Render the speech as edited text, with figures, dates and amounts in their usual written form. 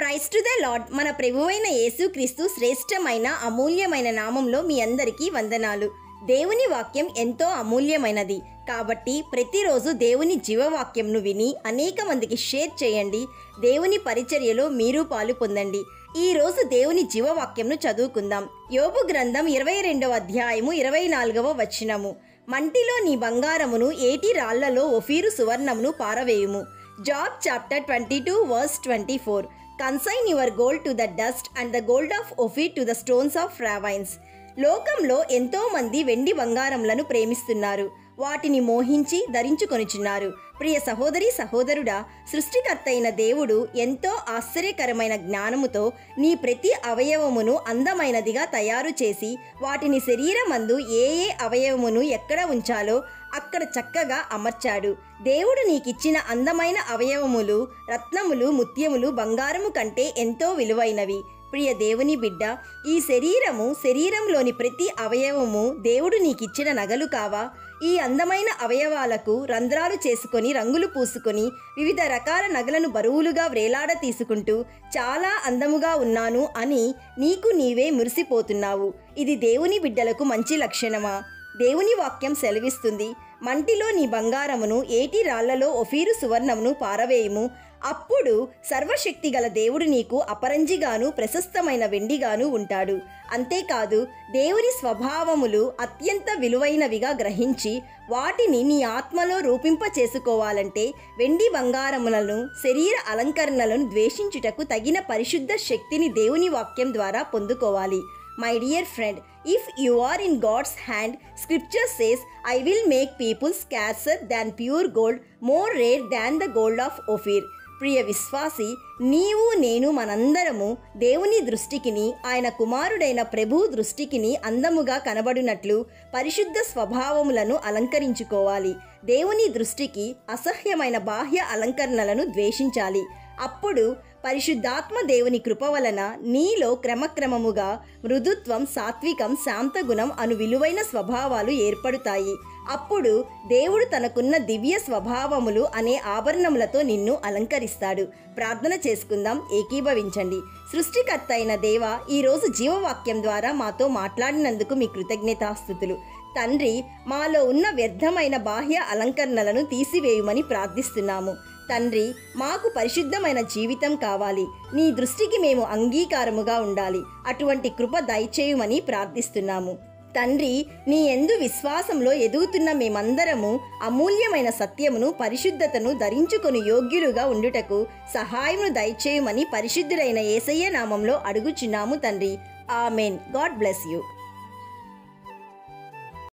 Praise to the lord. మన ప్రభువైన యేసుక్రీస్తు శ్రేష్టమైన అమూల్యమైన నామంలో మీ అందరికీ వందనాలు. దేవుని వాక్యం ఎంతో అమూల్యమైనది కాబట్టి ప్రతిరోజు దేవుని జీవవాక్యంను విని అనేక మందికి షేర్ చేయండి. దేవుని పరిచర్యలో మీరు పాలు పొందండి. ఈరోజు దేవుని జీవవాక్యంను చదువుకుందాం. యోబు గ్రంథం 22వ అధ్యాయము 24వ వచనము. మంటిలో నీ బంగారమును ఏటి రాళ్లలో ఒఫీరు సువర్ణమును పారవేయుము. Job chapter 22 verse 24. Consign your gold to the dust and the gold of Ophir to the stones of ravines. లోకంలో ఎంతో మంది వెండి బంగారములను ప్రేమిస్తున్నారు, వాటిని మోహించి ధరించుకొనిచున్నారు. ప్రియ సహోదరి సహోదరుడా, సృష్టికర్త అయిన దేవుడు ఎంతో ఆశ్చర్యకరమైన జ్ఞానముతో నీ ప్రతి అవయవమును అందమైనదిగా తయారు చేసి వాటిని శరీరమందు ఏ అవయవమును ఎక్కడ ఉంచాలో అక్కడ చక్కగా అమర్చాడు. దేవుడు నీకిచ్చిన అందమైన అవయవములు రత్నములు, ముత్యములు, బంగారము కంటే ఎంతో విలువైనవి. ప్రియ దేవుని బిడ్డ, ఈ శరీరంలోని ప్రతి అవయవము దేవుడు నీకిచ్చిన నగలు కావా? ఈ అందమైన అవయవాలకు రంధ్రాలు చేసుకొని రంగులు పూసుకొని వివిధ రకాల నగలను బరువులుగా వ్రేలాడ తీసుకుంటూ చాలా అందముగా ఉన్నాను అని నీకు నీవే మురిసిపోతున్నావు. ఇది దేవుని బిడ్డలకు మంచి లక్షణమా? దేవుని వాక్యం సెలవిస్తుంది, మంటిలో నీ బంగారమును ఏటి రాళ్లలో ఒఫీరు సువర్ణమును పారవేయుము. అప్పుడు సర్వశక్తి గల దేవుడు నీకు అపరంజిగాను ప్రశస్తమైన వెండిగాను ఉంటాడు. అంతేకాదు, దేవుని స్వభావములు అత్యంత విలువైనవిగా గ్రహించి వాటిని నీ ఆత్మలో రూపింప చేసుకోవాలంటే వెండి బంగారములను, శరీర అలంకరణలను ద్వేషించుటకు తగిన పరిశుద్ధ శక్తిని దేవుని వాక్యం ద్వారా పొందుకోవాలి. My dear friend, if you are in God's hand, scripture says, I will make people scarcer than pure gold, more rare than the gold of Ophir. ప్రియ విశ్వాసి, నీవు నేను మనందరము దేవుని దృష్టికిని ఆయన కుమారుడైన ప్రభు దృష్టికిని అందముగా కనబడినట్లు పరిశుద్ధ స్వభావములను అలంకరించుకోవాలి. దేవుని దృష్టికి అసహ్యమైన బాహ్య అలంకరణలను ద్వేషించాలి. అప్పుడు పరిశుద్ధాత్మ దేవుని కృప వలన నీలో క్రమక్రమముగా మృదుత్వం, సాత్వికం, శాంతగుణం అను విలువైన స్వభావాలు ఏర్పడుతాయి. అప్పుడు దేవుడు తనకున్న దివ్య స్వభావములు అనే ఆభరణములతో నిన్ను అలంకరిస్తాడు. ప్రార్థన చేసుకుందాం, ఏకీభవించండి. సృష్టికర్త అయిన దేవ, ఈరోజు జీవవాక్యం ద్వారా మాతో మాట్లాడినందుకు మీ కృతజ్ఞతాస్తుతులు. తండ్రి, మాలో ఉన్న వ్యర్థమైన బాహ్య అలంకరణలను తీసివేయుమని ప్రార్థిస్తున్నాము. తండ్రి, మాకు పరిశుద్ధమైన జీవితం కావాలి. నీ దృష్టికి మేము అంగీకారముగా ఉండాలి. అటువంటి కృప దయచేయుమని ప్రార్థిస్తున్నాము. తండ్రి, నీ యందు విశ్వాసంలో ఎదుగుతున్న మేమందరము అమూల్యమైన సత్యమును, పరిశుద్ధతను ధరించుకొని యోగ్యులుగా ఉండుటకు సహాయమును దయచేయుమని పరిశుద్ధుడైన యేసయ్య నామంలో అడుగుచున్నాము తండ్రి. ఆమెన్. God bless you.